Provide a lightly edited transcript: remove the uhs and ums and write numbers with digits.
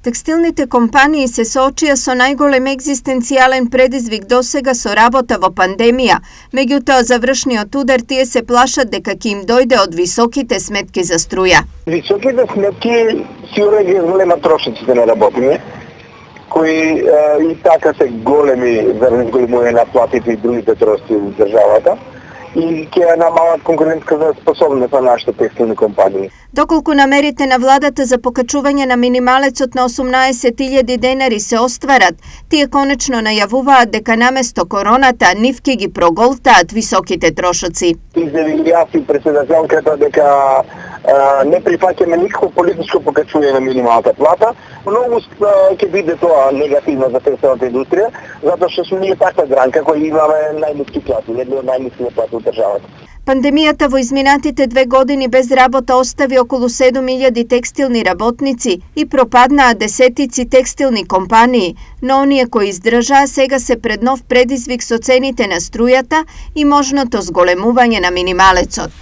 Текстилните компании се соочија со најголем екзистенцијален предизвик досега со работа во пандемија, меѓутоа за вршниот удар тие се плашат дека ќе им дојде од високите сметки за струја. Високите сметки сигурно ги зголемат трошоците на работење, кои и така се големи заради зголемување на платите и другите трошоци во државата и ќе намалат конкурентската способност на нашите текстилни компании. Доколку намерите на владата за покачување на минималецот на 18.000 денари се остварат, тие конечно најавуваат дека наместо короната нив ќе ги проголтаат високите трошоци. Изјавив јас и председателката дека не прифаќаме никакво политичко покачување на минималната плата. Многу ќе биде тоа негативно за текстилната индустрија, затоа што сме ние таква гранка која имаме најниски плати, едни од најниските плати во државата. Пандемијата во изминатите 2 години без работа остави околу 7.000 текстилни работници и пропаднаа десетици текстилни компании, но оние кои издржаа сега се пред нов предизвик со цените на струјата и можното зголемување на минималецот.